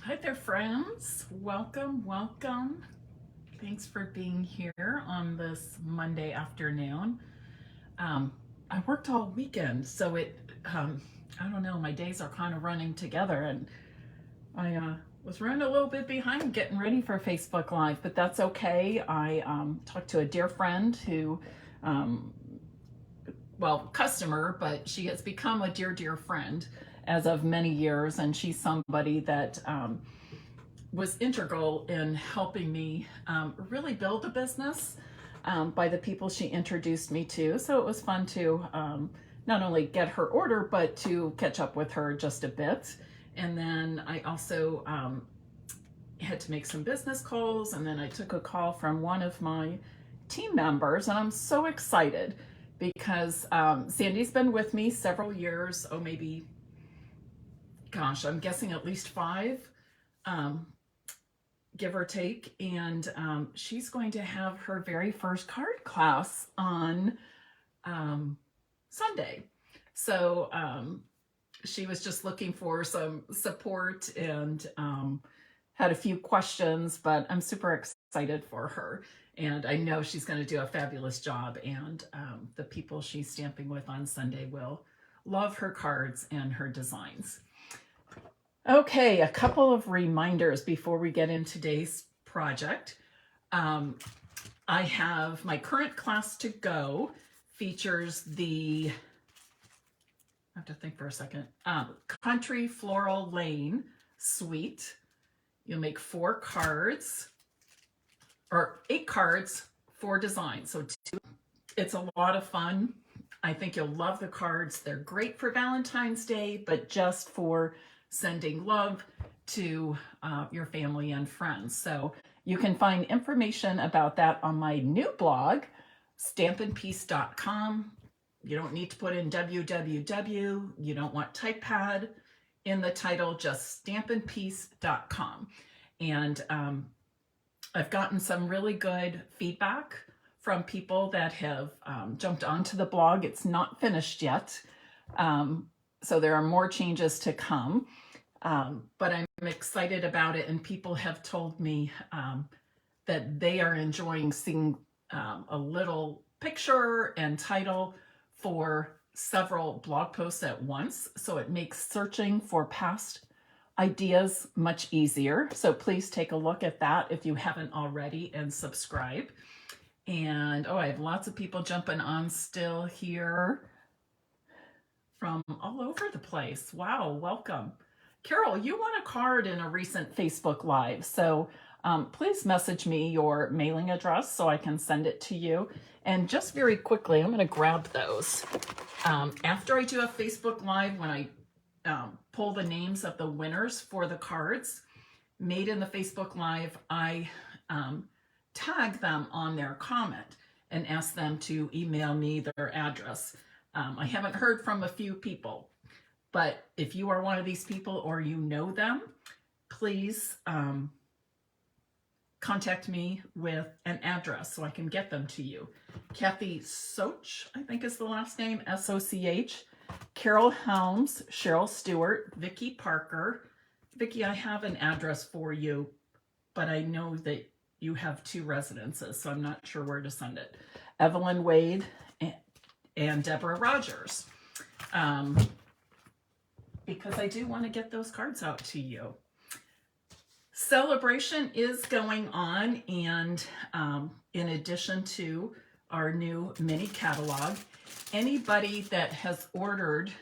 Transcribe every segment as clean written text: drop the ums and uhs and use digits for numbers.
Hi there, friends. Welcome. Thanks for being here on this Monday afternoon. I worked all weekend, so I don't know, my days are kind of running together, and I was running a little bit behind getting ready for Facebook Live, but that's okay. I talked to a dear friend who, um, customer, but she has become a dear friend as of many years, and she's somebody that was integral in helping me really build a business by the people she introduced me to. So it was fun to not only get her order, but to catch up with her just a bit. And then I also had to make some business calls, and then I took a call from one of my team members, and I'm so excited because Sandy's been with me several years, maybe, gosh, I'm guessing at least 5. Give or take, and she's going to have her very first card class on Sunday. So she was just looking for some support and had a few questions, but I'm super excited for her. And I know she's going to do a fabulous job, and the people she's stamping with on Sunday will love her cards and her designs. Okay, a couple of reminders before we get into today's project. I have my current class to go features the, I have to think for a second, Country Floral Lane Suite. You'll make 4 cards, or 8 cards, 4 designs. So it's a lot of fun. I think you'll love the cards. They're great for Valentine's Day, but just for sending love to your family and friends. So you can find information about that on my new blog, stampinpiece.com. You don't need to put in www. You don't want typepad in the title, just stampinpiece.com. And I've gotten some really good feedback from people that have jumped onto the blog. It's not finished yet. So there are more changes to come, but I'm excited about it, and people have told me that they are enjoying seeing a little picture and title for several blog posts at once. So it makes searching for past ideas much easier. So please take a look at that if you haven't already, and subscribe. And I have lots of people jumping on still here from all over the place. Wow, welcome. Carol, you won a card in a recent Facebook Live, so please message me your mailing address so I can send it to you. And just very quickly, I'm going to grab those. After I do a Facebook Live, when I pull the names of the winners for the cards made in the Facebook Live, I tag them on their comment and ask them to email me their address. I haven't heard from a few people, but if you are one of these people or you know them, please contact me with an address so I can get them to you. Kathy Soch, I think is the last name, S-O-C-H, Carol Helms, Cheryl Stewart, Vicki Parker. Vicki, I have an address for you, but I know that you have 2 residences, so I'm not sure where to send it. Evelyn Wade and Deborah Rogers, because I do want to get those cards out to you. Celebration is going on, and in addition to our new mini catalog, anybody that has ordered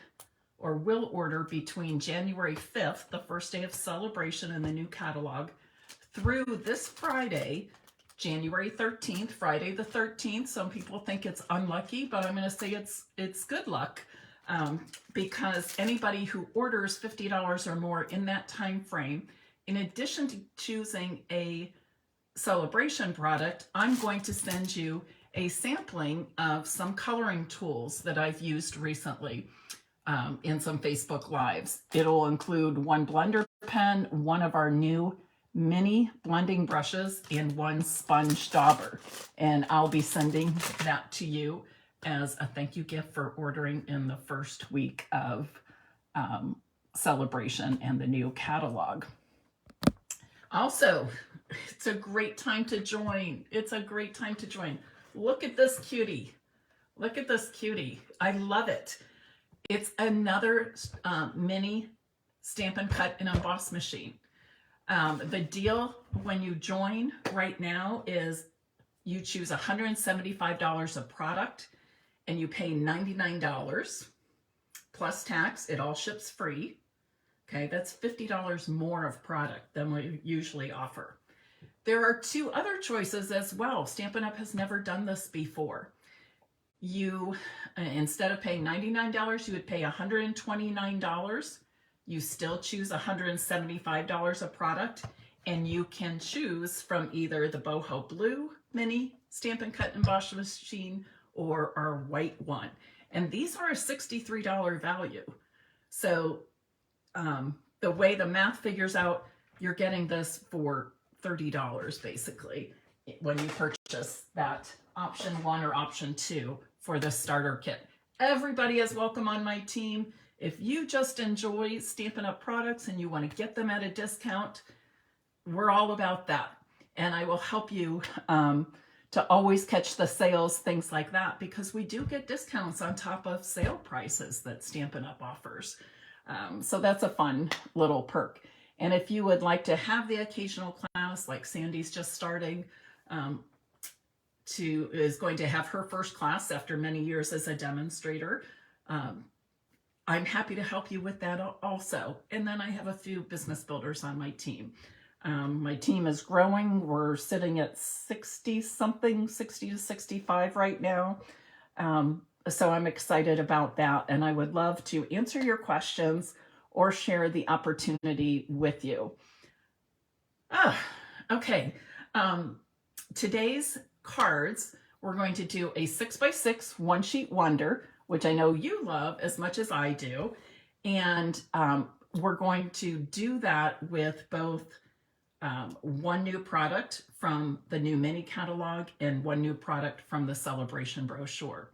or will order between January 5th, the first day of celebration in the new catalog, through this Friday, January 13th, Friday the 13th. Some people think it's unlucky, but I'm going to say it's good luck, because anybody who orders $50 or more in that time frame, in addition to choosing a celebration product, I'm going to send you a sampling of some coloring tools that I've used recently in some Facebook Lives. It'll include 1 blender pen, 1 of our new mini blending brushes, and 1 sponge dauber. And I'll be sending that to you as a thank you gift for ordering in the first week of celebration and the new catalog. Also, it's a great time to join. It's a great time to join. Look at this cutie. Look at this cutie. I love it. It's another mini Stampin' Cut and Emboss machine. The deal when you join right now is you choose $175 of product and you pay $99 plus tax. It all ships free. Okay, that's $50 more of product than we usually offer. There are two other choices as well. Stampin' Up! Has never done this before. You, instead of paying $99, you would pay $129. You still choose $175 of product, and you can choose from either the Boho Blue Mini Stampin' Cut and Emboss machine or our white one. And these are a $63 value. So the way the math figures out, you're getting this for $30 basically when you purchase that option 1 or option 2 for the starter kit. Everybody is welcome on my team. If you just enjoy Stampin' Up! Products and you want to get them at a discount, we're all about that. And I will help you to always catch the sales, things like that, because we do get discounts on top of sale prices that Stampin' Up! Offers. So that's a fun little perk. And if you would like to have the occasional class, like Sandy's just starting, is going to have her first class after many years as a demonstrator, I'm happy to help you with that also. And then I have a few business builders on my team. My team is growing. We're sitting at 60 to 65 right now. So I'm excited about that. And I would love to answer your questions or share the opportunity with you. Okay. Today's cards, we're going to do a 6x6 one-sheet wonder, which I know you love as much as I do. And we're going to do that with both one new product from the new mini catalog and one new product from the celebration brochure.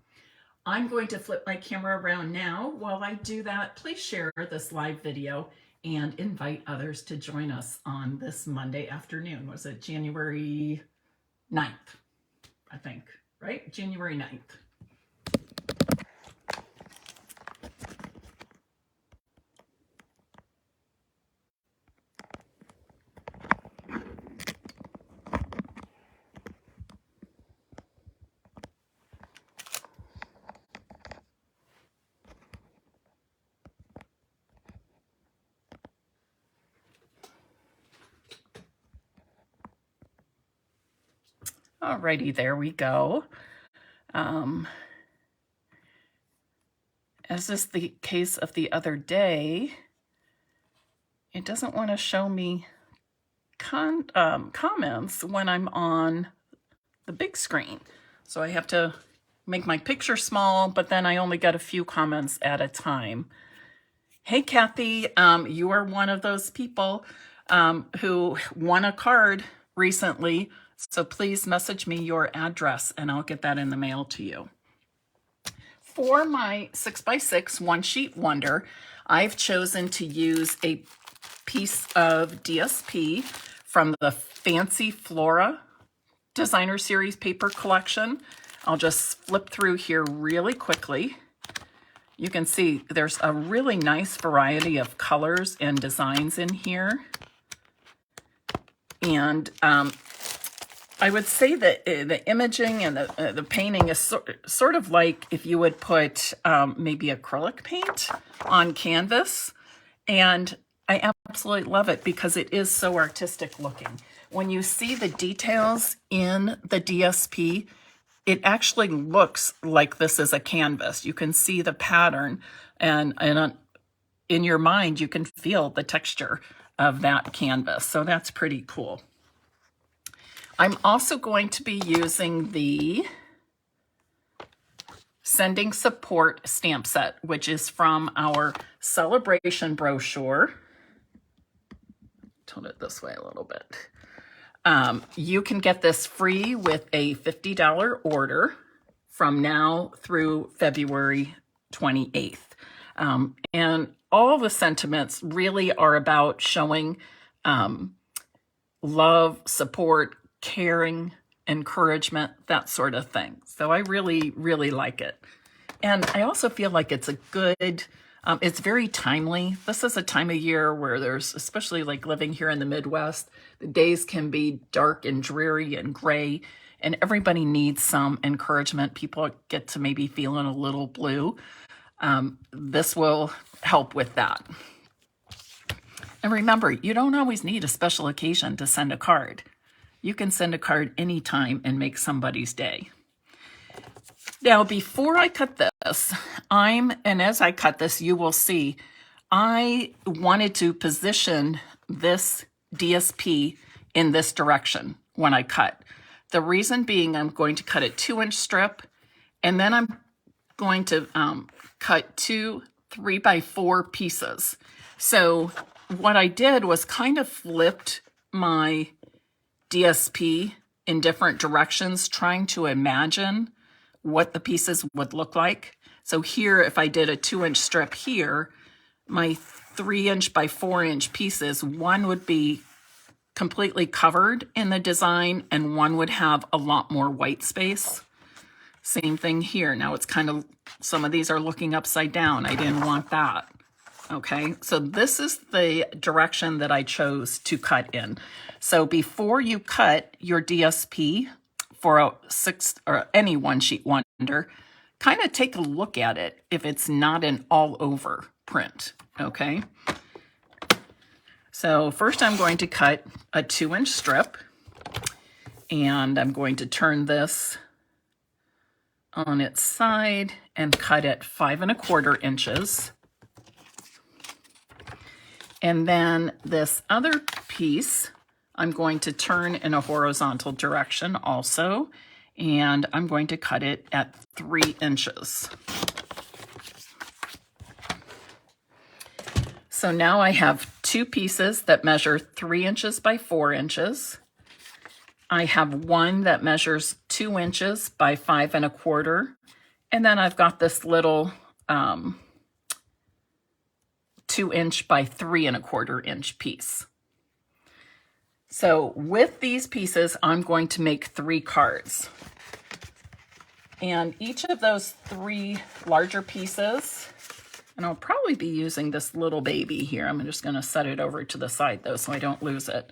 I'm going to flip my camera around now. While I do that, please share this live video and invite others to join us on this Monday afternoon. Was it January 9th? I think, right? January 9th. Alrighty, there we go. As is the case of the other day, it doesn't want to show me comments when I'm on the big screen. So I have to make my picture small, but then I only get a few comments at a time. Hey, Kathy, you are one of those people who won a card recently. So please message me your address and I'll get that in the mail to you. For my 6x6 one-sheet wonder, I've chosen to use a piece of DSP from the Fancy Flora Designer Series paper collection. I'll just flip through here really quickly. You can see there's a really nice variety of colors and designs in here. And I would say that the imaging and the painting is sort of like if you would put maybe acrylic paint on canvas. And I absolutely love it because it is so artistic looking. When you see the details in the DSP, it actually looks like this is a canvas. You can see the pattern and in your mind, you can feel the texture of that canvas. So that's pretty cool. I'm also going to be using the Sending Support stamp set, which is from our celebration brochure. Tilt it this way a little bit. You can get this free with a $50 order from now through February 28th. And all the sentiments really are about showing love, support, caring, encouragement, that sort of thing. So I really, really like it. And I also feel like it's a good, it's very timely. This is a time of year where there's, especially like living here in the Midwest, the days can be dark and dreary and gray, and everybody needs some encouragement. People get to maybe feeling a little blue. This will help with that. And remember, you don't always need a special occasion to send a card. You can send a card anytime and make somebody's day. Now, before I cut this, and as I cut this, you will see, I wanted to position this DSP in this direction when I cut. The reason being, I'm going to cut a 2-inch strip, and then I'm going to cut 2 3x4 pieces. So what I did was kind of flipped my DSP in different directions, trying to imagine what the pieces would look like. So here, if I did a 2-inch strip here, my 3-inch by 4-inch pieces, one would be completely covered in the design and one would have a lot more white space. Same thing here. Now it's kind of, some of these are looking upside down. I didn't want that. Okay, so this is the direction that I chose to cut in. So before you cut your DSP for a 6 or any 1-sheet wonder, kind of take a look at it if it's not an all over print. Okay, so first I'm going to cut a 2-inch strip, and I'm going to turn this on its side and cut it 5 1/4 inches. And then this other piece, I'm going to turn in a horizontal direction also, and I'm going to cut it at 3 inches. So now I have 2 pieces that measure 3 inches by 4 inches. I have one that measures 2 inches by 5 1/4, and then I've got this little 2-inch by 3 1/4 inch piece. So with these pieces, I'm going to make 3 cards. And each of those 3 larger pieces, and I'll probably be using this little baby here. I'm just going to set it over to the side though so I don't lose it.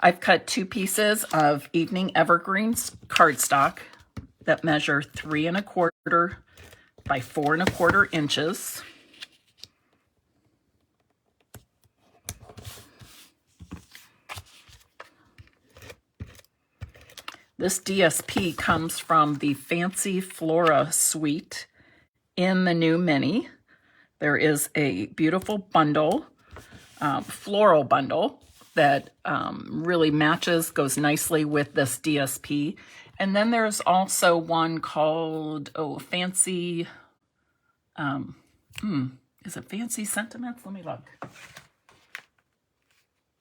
I've cut 2 pieces of Evening Evergreens cardstock that measure 3 1/4 by 4 1/4 inches. This DSP comes from the Fancy Flora suite in the new mini. There is a beautiful bundle, floral bundle, that really matches, goes nicely with this DSP. And then there's also one called, Fancy, is it Fancy Sentiments? Let me look.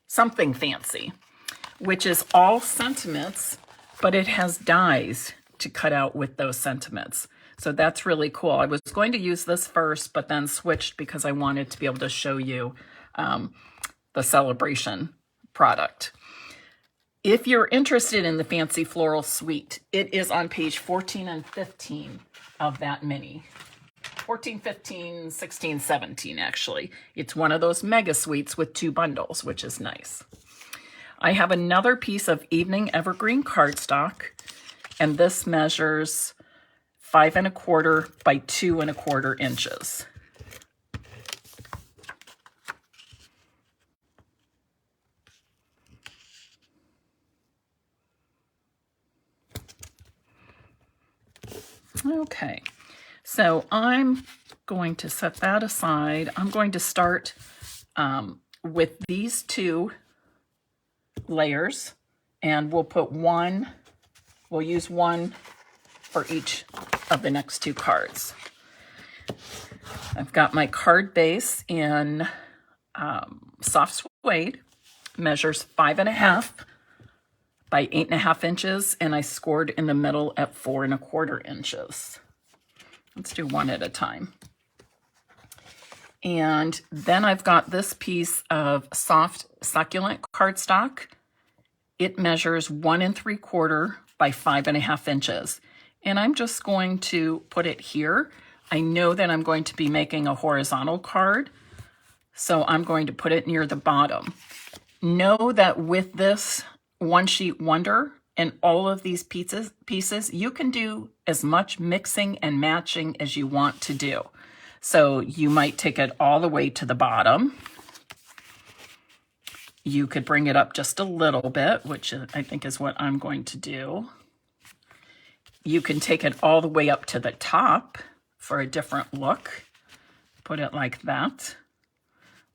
Something Fancy, which is all sentiments, but it has dies to cut out with those sentiments. So that's really cool. I was going to use this first, but then switched because I wanted to be able to show you the celebration product. If you're interested in the Fancy Floral Suite, it is on page 14 and 15 of that mini. 14, 15, 16, 17, actually. It's one of those mega suites with 2 bundles, which is nice. I have another piece of Evening Evergreen cardstock, and this measures 5 1/4 by 2 1/4 inches. Okay, so I'm going to set that aside. I'm going to start with these 2 layers, and we'll use one for each of the next 2 cards. I've got my card base in soft suede, measures 5 1/2 by 8 1/2 inches, and I scored in the middle at 4 1/4 inches. Let's do one at a time. And then I've got this piece of soft succulent cardstock, it measures 1 3/4 by 5.5 inches. And I'm just going to put it here. I know that I'm going to be making a horizontal card, so I'm going to put it near the bottom. Know that with this One Sheet Wonder and all of these pieces, you can do as much mixing and matching as you want to do. So you might take it all the way to the bottom. You could bring it up just a little bit, which I think is what I'm going to do. You can take it all the way up to the top for a different look. Put it like that,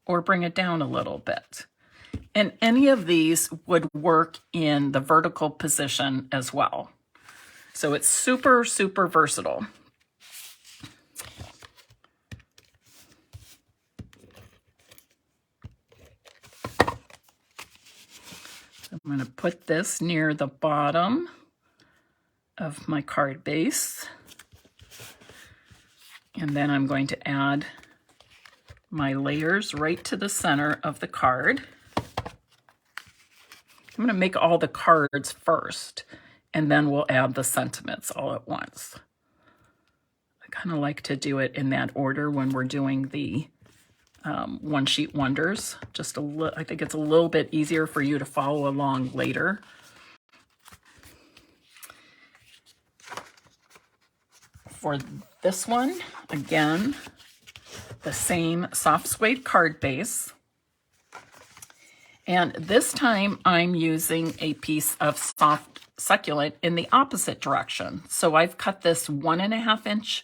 or bring it down a little bit. And any of these would work in the vertical position as well. So it's super, super versatile. I'm going to put this near the bottom of my card base. And then I'm going to add my layers right to the center of the card. I'm going to make all the cards first, and then we'll add the sentiments all at once. I kind of like to do it in that order when we're doing the One Sheet Wonders. I think it's a little bit easier for you to follow along later. For this one, again, the same soft suede card base. And this time I'm using a piece of soft succulent in the opposite direction. So I've cut this 1.5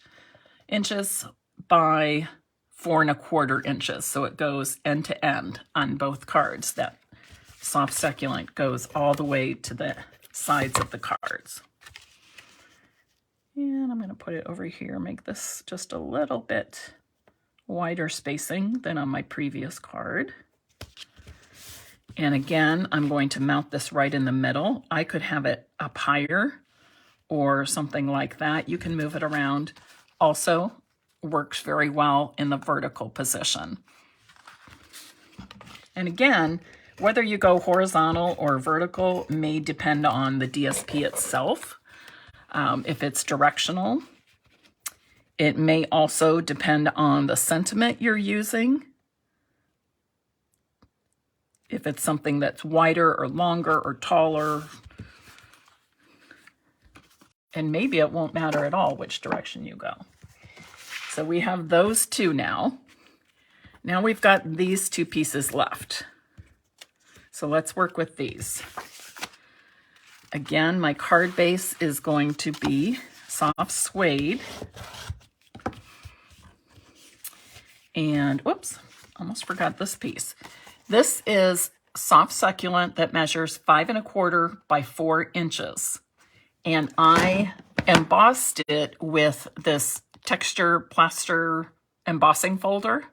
inches by 4 1/4 inches. So it goes end to end on both cards. That soft succulent goes all the way to the sides of the cards. And I'm going to put it over here, make this just a little bit wider spacing than on my previous card. And again, I'm going to mount this right in the middle. I could have it up higher or something like that. You can move it around. Also works very well in the vertical position. And again, whether you go horizontal or vertical may depend on the DSP itself. If it's directional, it may also depend on the sentiment you're using. If it's something that's wider or longer or taller, and maybe it won't matter at all which direction you go. So we have those two now. Now we've got these two pieces left. So let's work with these. Again, my card base is going to be soft suede. And whoops, almost forgot this piece. This is soft succulent that measures 5 1/4 by 4 inches. And I embossed it with this texture plaster embossing folder.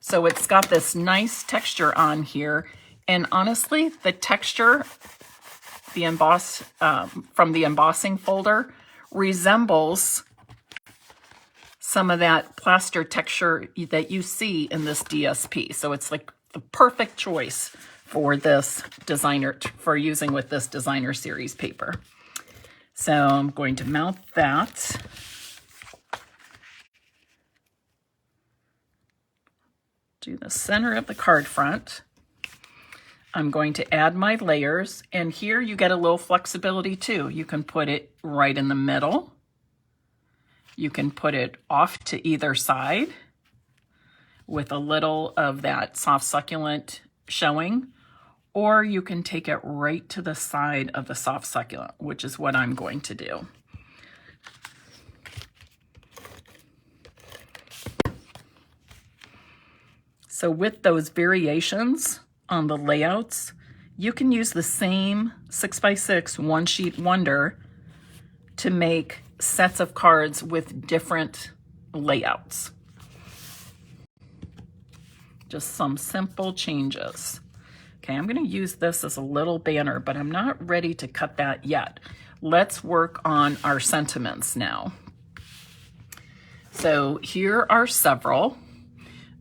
So it's got this nice texture on here. And honestly, the texture, from the embossing folder, resembles some of that plaster texture that you see in this DSP. So it's like the perfect choice for this designer, for using with this designer series paper. So I'm going to mount that. Do the center of the card front. I'm going to add my layers, and here you get a little flexibility too. You can put it right in the middle. You can put it off to either side with a little of that soft succulent showing, or you can take it right to the side of the soft succulent, which is what I'm going to do. So with those variations on the layouts, you can use the same 6x6 One Sheet Wonder to make sets of cards with different layouts. Just some simple changes. Okay, I'm going to use this as a little banner, but I'm not ready to cut that yet. Let's work on our sentiments now. So here are several.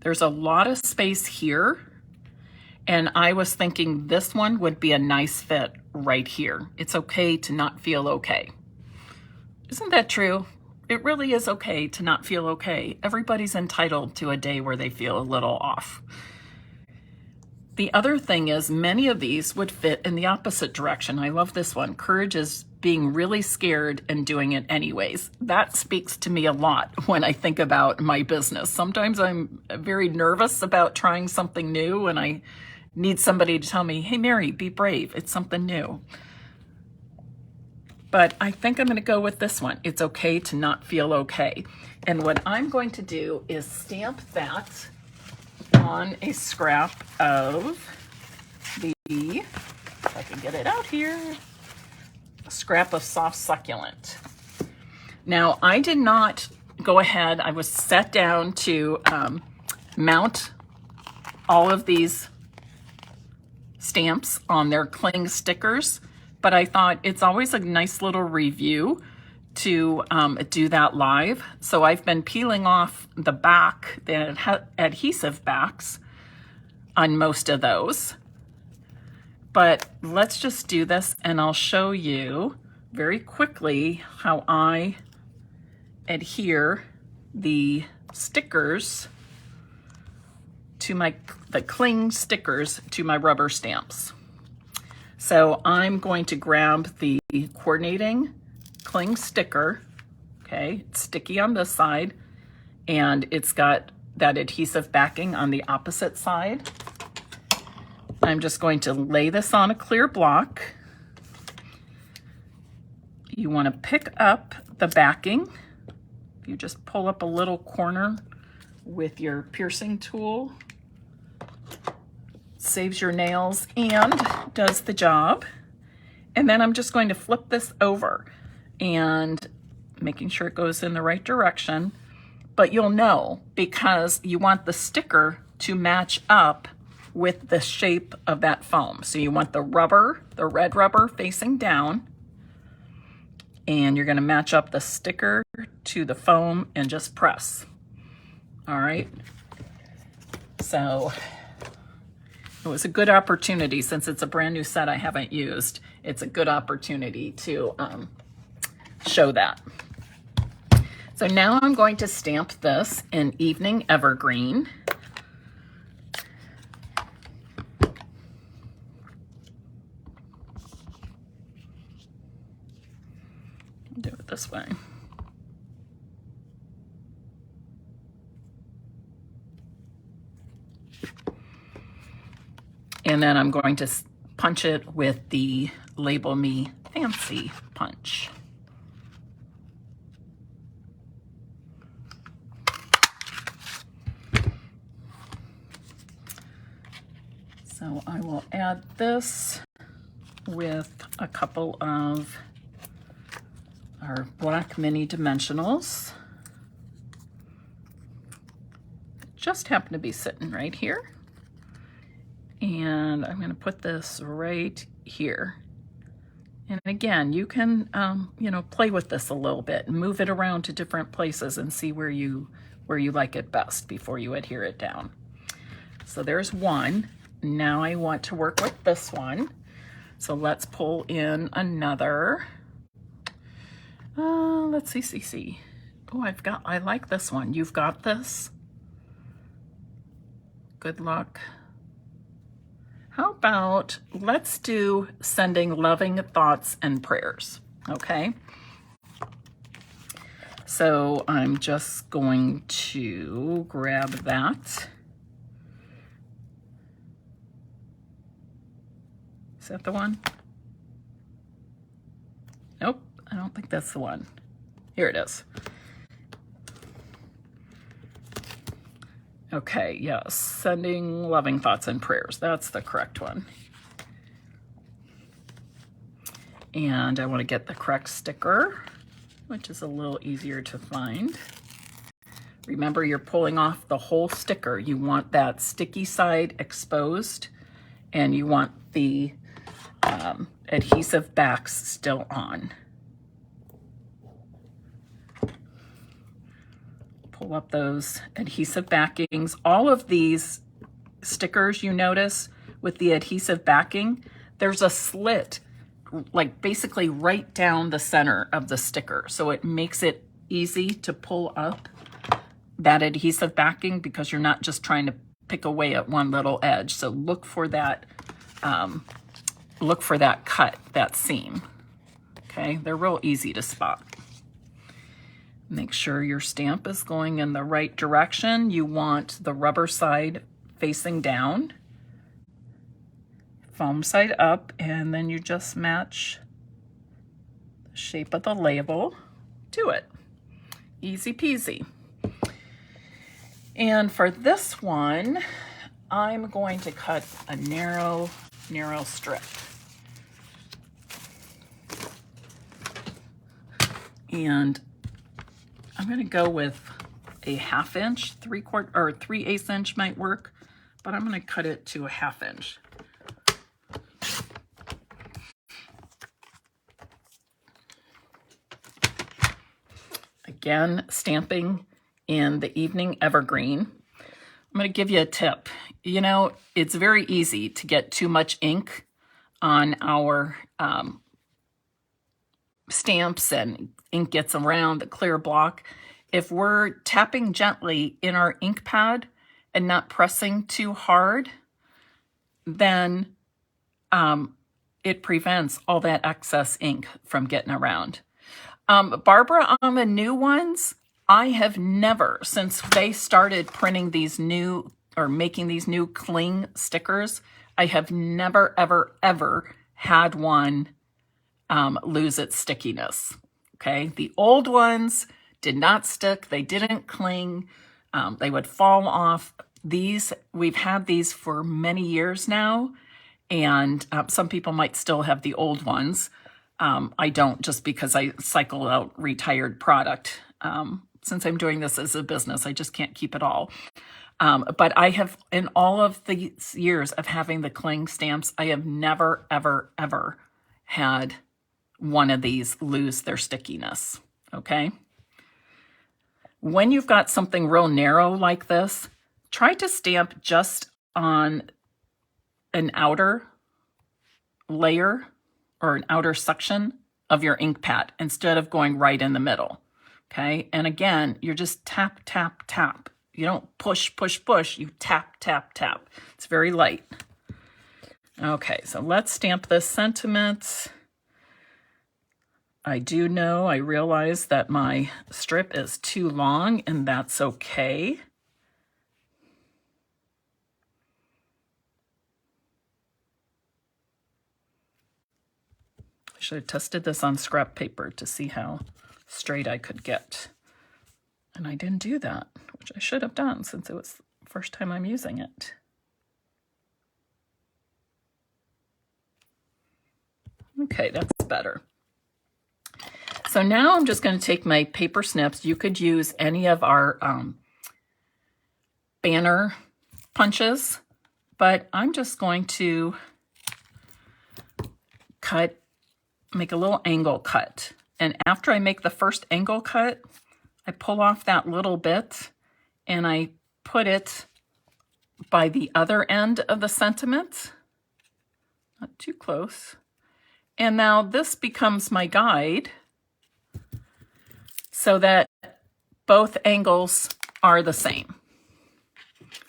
There's a lot of space here, And I was thinking this one would be a nice fit right here. It's okay to not feel okay. Isn't that true? It really is okay to not feel okay. Everybody's entitled to a day where they feel a little off. The other thing is many of these would fit in the opposite direction. I love this one. Courage is being really scared and doing it anyways. That speaks to me a lot when I think about my business. Sometimes I'm very nervous about trying something new and I need somebody to tell me, hey, Mary, be brave. It's something new. But I think I'm going to go with this one. It's okay to not feel okay. And what I'm going to do is stamp that on a scrap of the, if I can get it out here, a scrap of soft succulent. Now, I did not go ahead. I was set down to mount all of these stamps on their cling stickers, but I thought it's always a nice little review to do that live. So I've been peeling off the back, the adhesive backs on most of those. But let's just do this and I'll show you very quickly how I adhere the stickers to the cling stickers to my rubber stamps. So I'm going to grab the coordinating cling sticker, okay, it's sticky on this side, and it's got that adhesive backing on the opposite side. I'm just going to lay this on a clear block. You want to pick up the backing. You just pull up a little corner with your piercing tool. Saves your nails and does the job. And then I'm just going to flip this over and making sure it goes in the right direction. But you'll know because you want the sticker to match up with the shape of that foam. So you want the rubber, the red rubber facing down, and you're going to match up the sticker to the foam and just press. All right. So it was a good opportunity since it's a brand new set I haven't used. It's a good opportunity to show that. So now I'm going to stamp this in Evening Evergreen. Do it this way. And then I'm going to punch it with the Label Me Fancy punch. So I will add this with a couple of our black mini dimensionals. Just happen to be sitting right here. And I'm going to put this right here. And again, you can, you know, play with this a little bit and move it around to different places and see where you like it best before you adhere it down. So there's one. Now I want to work with this one. So let's pull in another. Let's see. Oh, I like this one. You've got this. Good luck. How about let's do Sending Loving Thoughts and Prayers, okay? So I'm just going to grab that. Is that the one? Nope, I don't think that's the one. Here it is. Okay, yes, Sending Loving Thoughts and Prayers. That's the correct one. And I want to get the correct sticker, which is a little easier to find. Remember, you're pulling off the whole sticker. You want that sticky side exposed, and you want the adhesive backs still on. Pull up those adhesive backings. All of these stickers, you notice, with the adhesive backing, there's a slit like basically right down the center of the sticker. So it makes it easy to pull up that adhesive backing because you're not just trying to pick away at one little edge. So look for that cut, that seam. Okay, they're real easy to spot. Make sure your stamp is going in the right direction. You want the rubber side facing down, foam side up, and then you just match the shape of the label to it. Easy peasy. And for this one, I'm going to cut a narrow strip. And I'm going to go with a 1/2 inch, 3/4 or 3/8 inch might work, but I'm going to cut it to a 1/2 inch. Again, stamping in the evening evergreen. I'm going to give you a tip. You know, it's very easy to get too much ink on our stamps, and ink gets around the clear block. If we're tapping gently in our ink pad and not pressing too hard, then it prevents all that excess ink from getting around. Barbara, on the new ones, I have never, since they started printing these new, or making these new cling stickers, I have never, ever, ever had one lose its stickiness. Okay, the old ones did not stick, they didn't cling, they would fall off. These, we've had these for many years now, and some people might still have the old ones. I don't, just because I cycle out retired product. Since I'm doing this as a business, I just can't keep it all. But I have, in all of these years of having the cling stamps, I have never, ever, ever had one of these lose their stickiness, okay? When you've got something real narrow like this, try to stamp just on an outer layer or an outer section of your ink pad instead of going right in the middle, okay? And again, you're just tap, tap, tap. You don't push, push, push, you tap, tap, tap. It's very light. Okay, so let's stamp this sentiment. I do know, I realize that my strip is too long, and that's okay. I should have tested this on scrap paper to see how straight I could get. And I didn't do that, which I should have done since it was the first time I'm using it. Okay, that's better. So now I'm just going to take my paper snips. You could use any of our banner punches, but I'm just going to make a little angle cut. And after I make the first angle cut, I pull off that little bit and I put it by the other end of the sentiment, not too close. And now this becomes my guide so that both angles are the same.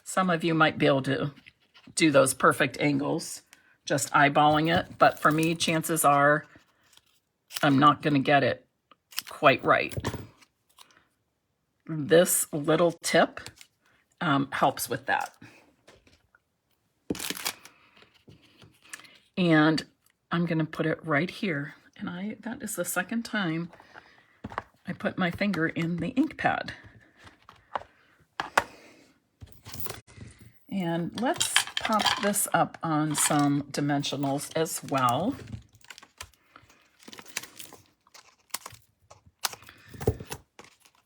Some of you might be able to do those perfect angles, just eyeballing it, but for me, chances are I'm not going to get it quite right. This little tip helps with that. And I'm going to put it right here. And that is the second time I put my finger in the ink pad. And let's pop this up on some dimensionals as well.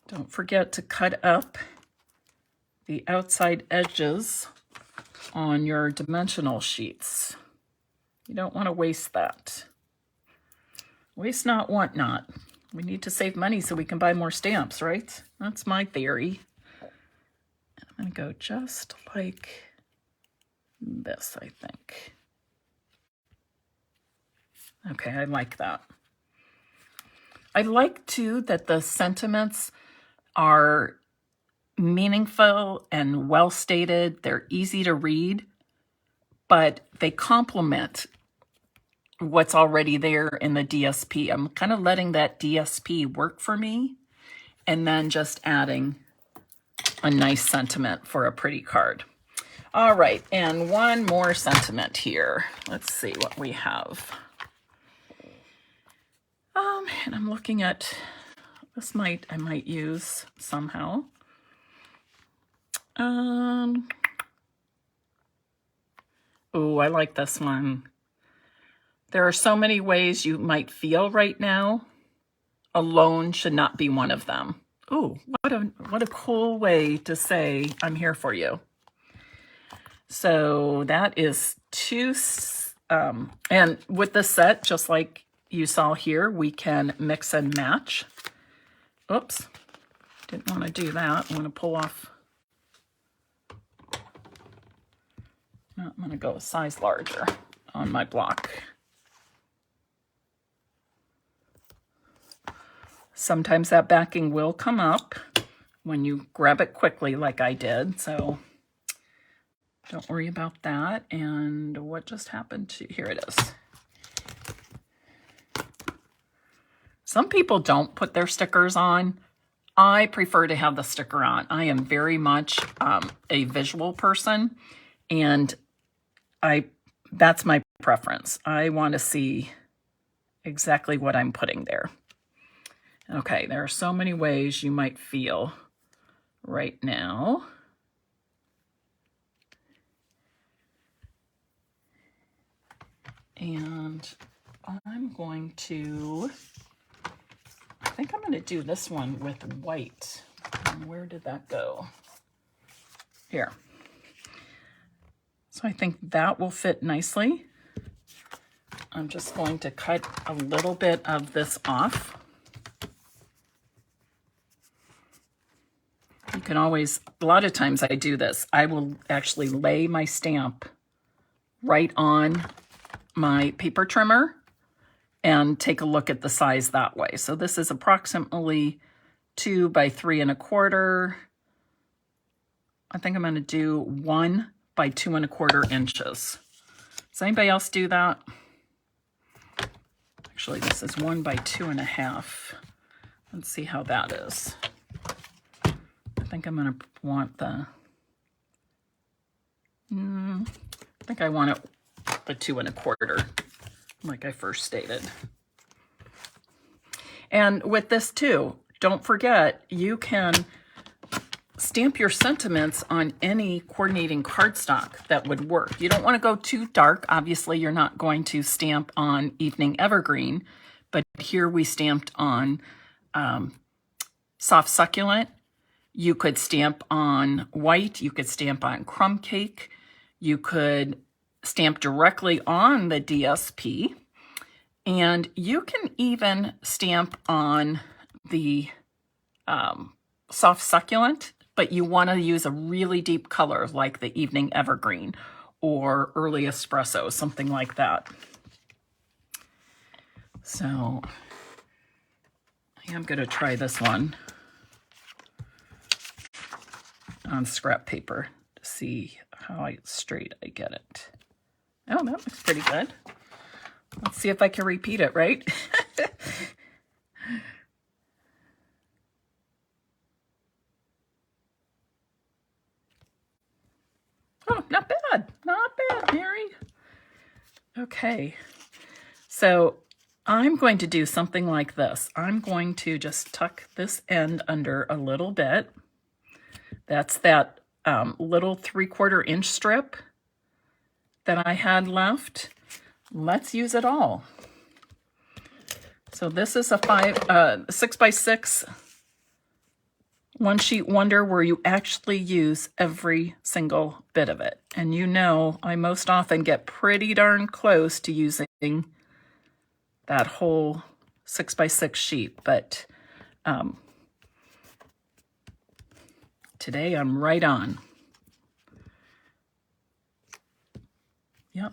Don't forget to cut up the outside edges on your dimensional sheets. You don't want to waste that. Waste not, want not. We need to save money so we can buy more stamps, right? That's my theory. I'm going to go just like this, I think. Okay, I like that. I like too that the sentiments are meaningful and well stated. They're easy to read, but they complement what's already there in the DSP. I'm kind of letting that DSP work for me and then just adding a nice sentiment for a pretty card. All right, and one more sentiment here. Let's see what we have. And I'm looking at this. I might use somehow. Oh, I like this one. There are so many ways you might feel right now. Alone should not be one of them. Ooh, what a cool way to say I'm here for you. So that is two, and with the set, just like you saw here, we can mix and match. Oops, didn't want to do that. I'm going to pull off. I'm going to go a size larger on my block. Sometimes that backing will come up when you grab it quickly like I did, so don't worry about that. And what just happened to, here it is. Some people don't put their stickers on. I prefer to have the sticker on. I am very much a visual person, and that's my preference. I want to see exactly what I'm putting there. Okay, there are so many ways you might feel right now. And I think I'm going to do this one with white. And where did that go? Here. So I think that will fit nicely. I'm just going to cut a little bit of this off. You can always, a lot of times I do this. I will actually lay my stamp right on my paper trimmer and take a look at the size that way. So this is approximately 2 by 3 1/4. I think I'm going to do 1 by 2 1/4 inches. Does anybody else do that? Actually, this is 1 by 2 1/2. Let's see how that is. I think I'm going to want the, I think I want it the 2 1/4, like I first stated. And with this too, don't forget, you can stamp your sentiments on any coordinating cardstock that would work. You don't want to go too dark. Obviously, you're not going to stamp on Evening Evergreen, but here we stamped on Soft Succulent. You could stamp on white. You could stamp on Crumb Cake. You could stamp directly on the DSP. And you can even stamp on the Soft Succulent, but you want to use a really deep color like the Evening Evergreen or Early Espresso, something like that. So I am going to try this one on scrap paper to see how straight I get it. Oh, that looks pretty good. Let's see if I can repeat it right. Oh, not bad. Not bad, Mary. Okay. So I'm going to do something like this. I'm going to just tuck this end under a little bit. That's that little 3/4 inch strip that I had left. Let's use it all. So this is a 6 by 6 one sheet wonder where you actually use every single bit of it. And you know, I most often get pretty darn close to using that whole 6 by 6 sheet, but today I'm right on. Yep.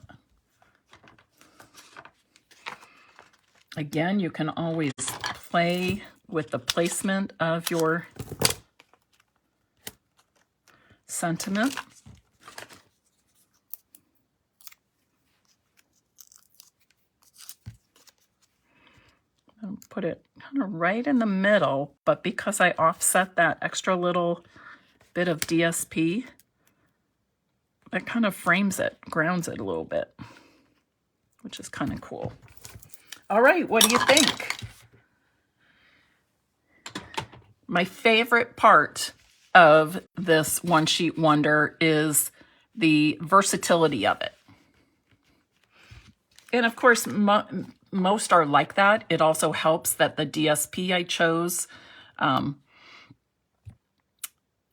Again, you can always play with the placement of your sentiment. I'll put it kind of right in the middle, but because I offset that extra little bit of DSP, that kind of frames it, grounds it a little bit, which is kind of cool. All right, what do you think? My favorite part of this One Sheet Wonder is the versatility of it. And of course, most are like that. It also helps that the DSP I chose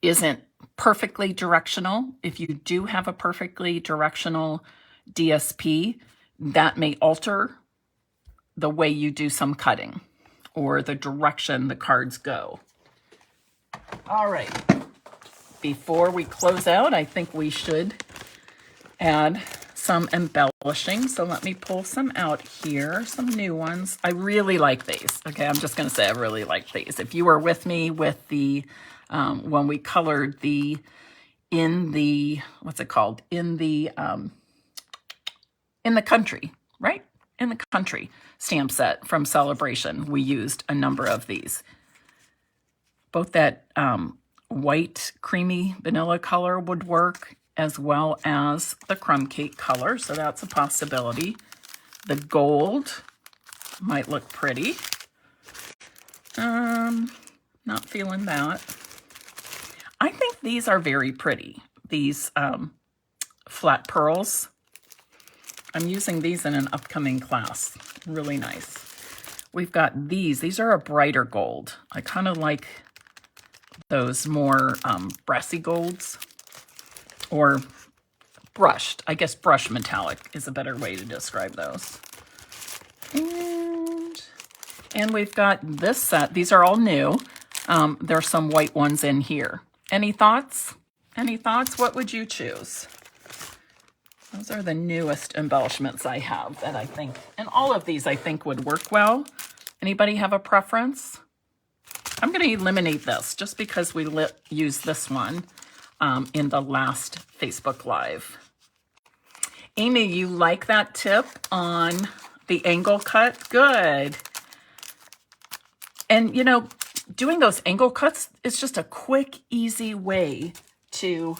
isn't perfectly directional. If you do have a perfectly directional DSP, that may alter the way you do some cutting or the direction the cards go. All right, before we close out, I think we should add some embellishing. So let me pull some out here, some new ones. I really like these. Okay, I'm just gonna say I really like these. If you were with me with the, when we colored the, in the, what's it called? In the country, right? In the country stamp set from Celebration, we used a number of these. Both that white creamy vanilla color would work, as well as the crumb cake color, so that's a possibility. The gold might look pretty. Not feeling that. I think these are very pretty, these flat pearls. I'm using these in an upcoming class. Really nice. We've got these are a brighter gold. I kind of like those more brassy golds, or brushed. I guess brushed metallic is a better way to describe those. And we've got this set. These are all new. There's some white ones in here. Any thoughts? Any thoughts? What would you choose? Those are the newest embellishments I have that I think, and all of these I think would work well. Anybody have a preference? I'm going to eliminate this just because we used this one in the last Facebook Live. Amy, you like that tip on the angle cut? Good. And you know, doing those angle cuts is just a quick, easy way to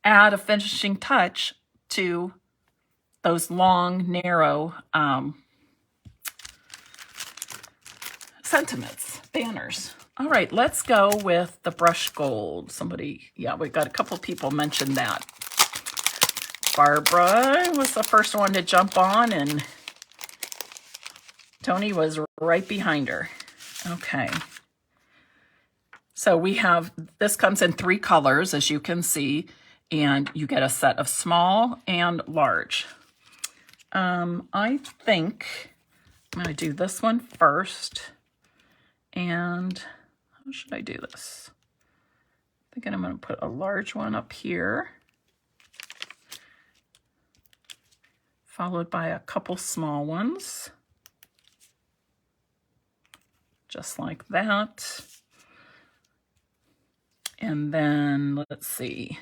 add a finishing touch to those long, narrow sentiments, banners. All right, let's go with the brush gold. Somebody, yeah, we got a couple people mentioned that. Barbara was the first one to jump on, and Tony was right behind her. Okay. So we have, this comes in 3 colors, as you can see, and you get a set of small and large. I think I'm going to do this one first. And how should I do this? I think I'm going to put a large one up here, followed by a couple small ones, just like that. And then let's see,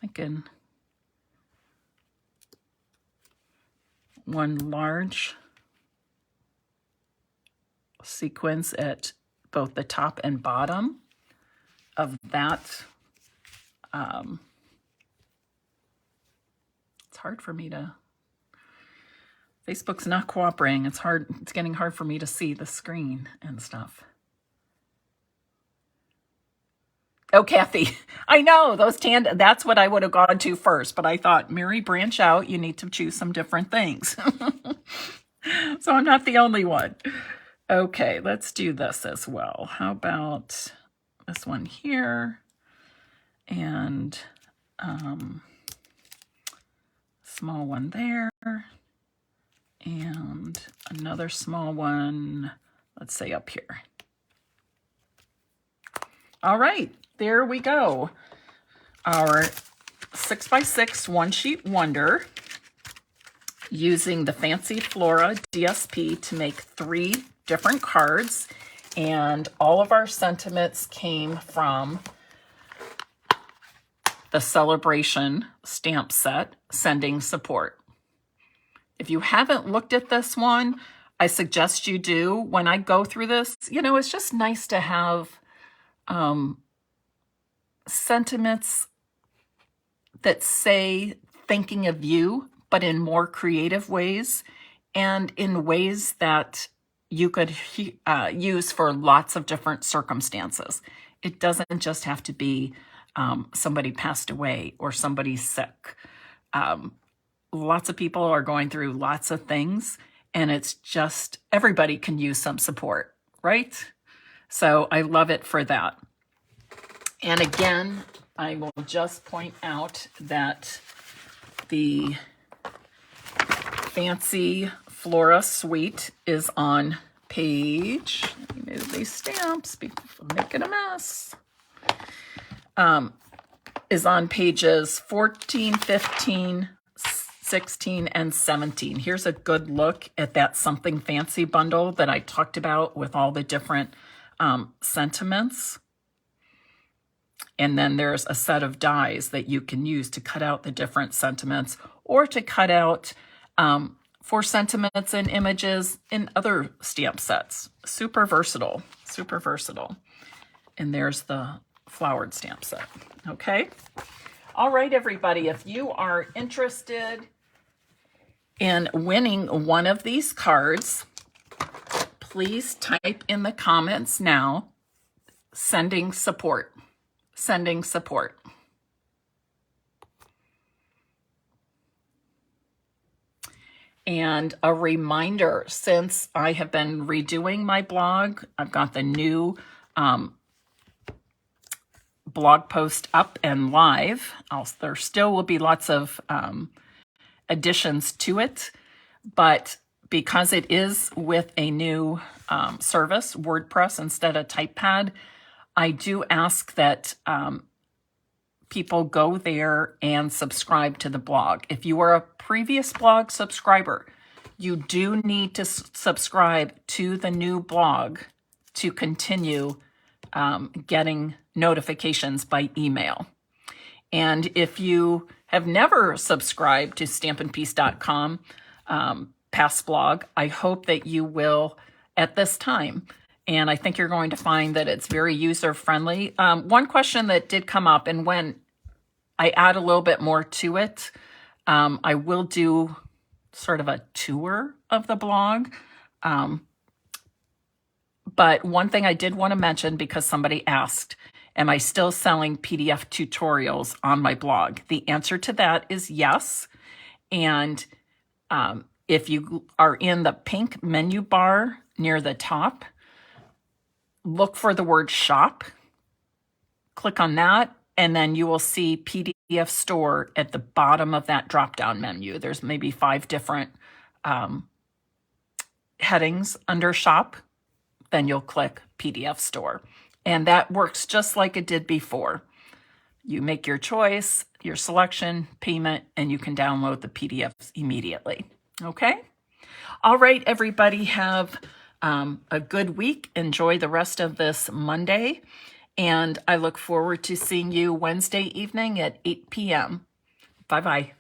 thinking one large sequence at both the top and bottom of that. It's hard for me to, Facebook's not cooperating. It's hard, it's getting hard for me to see the screen and stuff. Oh, Kathy, I know those that's what I would have gone to first, but I thought, Mary, branch out. You need to choose some different things. So I'm not the only one. Okay, let's do this as well. How about this one here? And small one there. And another small one, let's say up here. All right, there we go. Our 6x6 one sheet wonder using the fancy Flora DSP to make 3 different cards. And all of our sentiments came from the Celebration stamp set, Sending Support. If you haven't looked at this one, I suggest you do. When I go through this, you know, it's just nice to have sentiments that say thinking of you, but in more creative ways and in ways that you could use for lots of different circumstances. It doesn't just have to be somebody passed away or somebody's sick. Lots of people are going through lots of things, and it's just everybody can use some support, right? So I love it for that. And again, I will just point out that the fancy Flora suite is on page, let me move these stamps before I'm making a mess, is on pages 14, 15, 16, and 17. Here's a good look at that Something Fancy bundle that I talked about with all the different sentiments. And then there's a set of dies that you can use to cut out the different sentiments or to cut out for sentiments and images in other stamp sets. Super versatile, super versatile. And there's the flowered stamp set, okay? All right, everybody, if you are interested in winning one of these cards, please type in the comments now, Sending Support. Sending Support. And a reminder, since I have been redoing my blog, I've got the new blog post up and live. There still will be lots of additions to it, but because it is with a new service, WordPress instead of TypePad, I do ask that people go there and subscribe to the blog. If you are a previous blog subscriber, you do need to subscribe to the new blog to continue getting notifications by email. And if you have never subscribed to stampinpiece.com past blog, I hope that you will at this time. And I think you're going to find that it's very user-friendly. One question that did come up, and when I add a little bit more to it, I will do sort of a tour of the blog. But one thing I did want to mention, because somebody asked, am I still selling PDF tutorials on my blog? The answer to that is yes. And if you are in the pink menu bar near the top, look for the word shop, click on that, and then you will see PDF store at the bottom of that drop-down menu. There's maybe 5 different headings under shop. Then you'll click PDF store. And that works just like it did before. You make your choice, your selection, payment, and you can download the PDFs immediately. Okay? All right, everybody, have a good week. Enjoy the rest of this Monday. And I look forward to seeing you Wednesday evening at 8 p.m. Bye-bye.